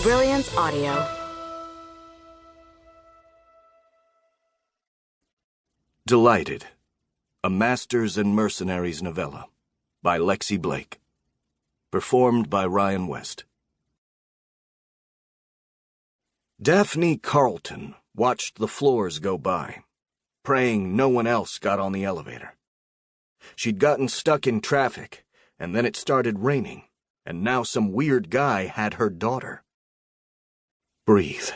Brilliance Audio. Delighted, a Masters and Mercenaries novella by Lexi Blake. Performed by Ryan West. Daphne Carlton watched the floors go by, praying no one else got on the elevator. She'd gotten stuck in traffic, and then it started raining, and now some weird guy had her daughter. Breathe.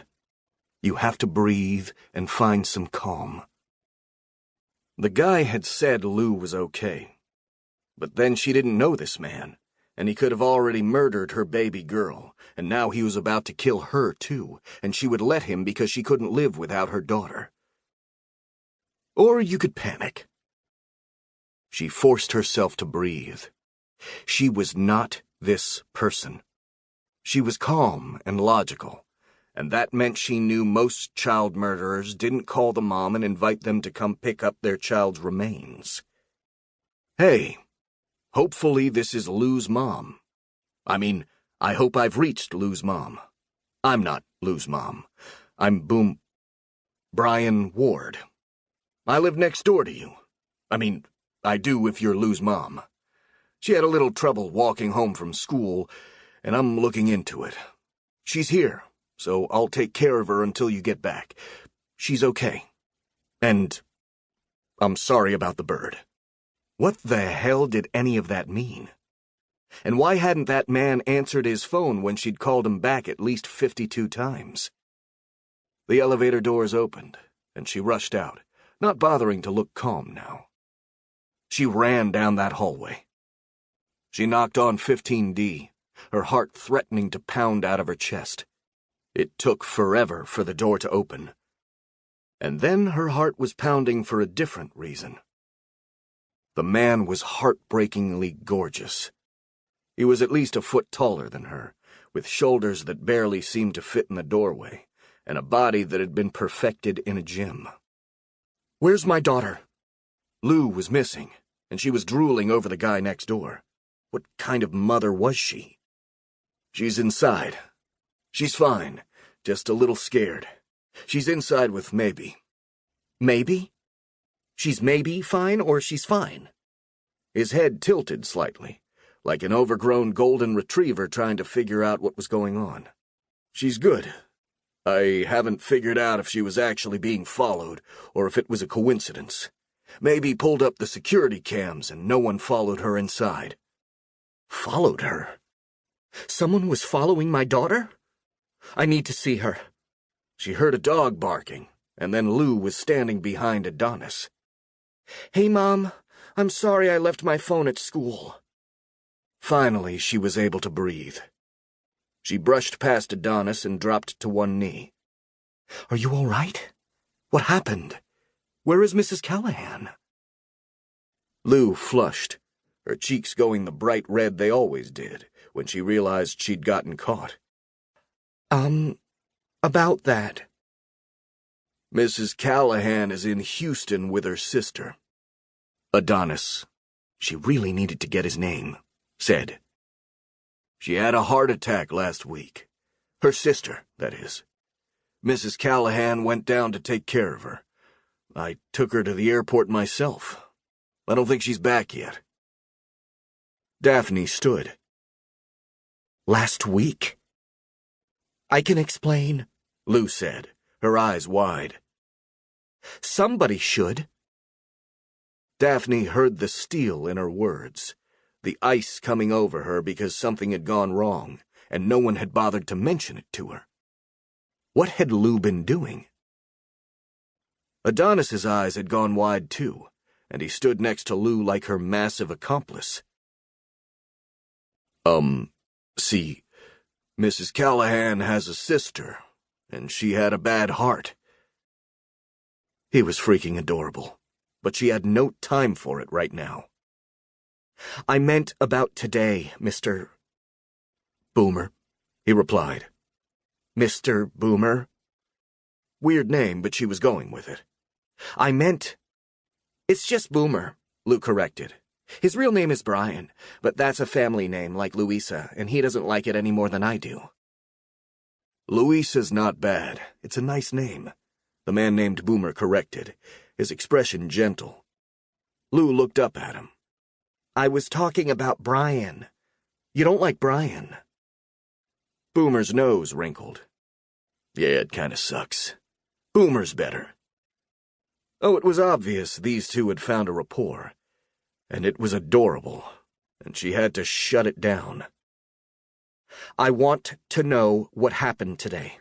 You have to breathe and find some calm. The guy had said Lou was okay, but then she didn't know this man, and he could have already murdered her baby girl, and now he was about to kill her too, and she would let him because she couldn't live without her daughter. Or you could panic. She forced herself to breathe. She was not this person. She was calm and logical, and that meant she knew most child murderers didn't call the mom and invite them to come pick up their child's remains. Hey, hopefully this is Lou's mom. I hope I've reached Lou's mom. I'm not Lou's mom. I'm Brian Ward. I live next door to you. I do if you're Lou's mom. She had a little trouble walking home from school, and I'm looking into it. She's here, so I'll take care of her until you get back. She's okay. And I'm sorry about the bird. What the hell did any of that mean? And why hadn't that man answered his phone when she'd called him back at least 52 times? The elevator doors opened, and she rushed out, not bothering to look calm now. She ran down that hallway. She knocked on 15D, her heart threatening to pound out of her chest. It took forever for the door to open. And then her heart was pounding for a different reason. The man was heartbreakingly gorgeous. He was at least a foot taller than her, with shoulders that barely seemed to fit in the doorway, and a body that had been perfected in a gym. "Where's my daughter?" Lou was missing, and she was drooling over the guy next door. What kind of mother was she? "She's inside. She's fine, just a little scared. She's inside with Maybe." "Maybe? She's maybe fine or she's fine?" His head tilted slightly, like an overgrown golden retriever trying to figure out what was going on. "She's good. I haven't figured out if she was actually being followed or if it was a coincidence. Maybe pulled up the security cams and no one followed her inside." "Followed her? Someone was following my daughter? I need to see her." She heard a dog barking, and then Lou was standing behind Adonis. "Hey, Mom, I'm sorry I left my phone at school." Finally, she was able to breathe. She brushed past Adonis and dropped to one knee. "Are you all right? What happened? Where is Mrs. Callahan?" Lou flushed, her cheeks going the bright red they always did when she realized she'd gotten caught. About that. "Mrs. Callahan is in Houston with her sister." Adonis, she really needed to get his name, said. "She had a heart attack last week. Her sister, that is. Mrs. Callahan went down to take care of her. I took her to the airport myself. I don't think she's back yet." Daphne stood. "Last week?" "I can explain," Lou said, her eyes wide. "Somebody should." Daphne heard the steel in her words, the ice coming over her because something had gone wrong, and no one had bothered to mention it to her. What had Lou been doing? Adonis's eyes had gone wide too, and he stood next to Lou like her massive accomplice. See, Mrs. Callahan has a sister, and she had a bad heart." He was freaking adorable, but she had no time for it right now. "I meant about today, Mr. Boomer," he replied. "Mr. Boomer?" Weird name, but she was going with it. "I meant—" "It's just Boomer," Lou corrected. "His real name is Brian, but that's a family name like Louisa, and he doesn't like it any more than I do." Luis is not bad. It's a nice name. The man named Boomer corrected, his expression gentle. Lou looked up at him. I was talking about Brian. You don't like Brian. Boomer's nose wrinkled. Yeah, it kinda sucks. Boomer's better. Oh, it was obvious these two had found a rapport, and it was adorable, and she had to shut it down. I want to know what happened today.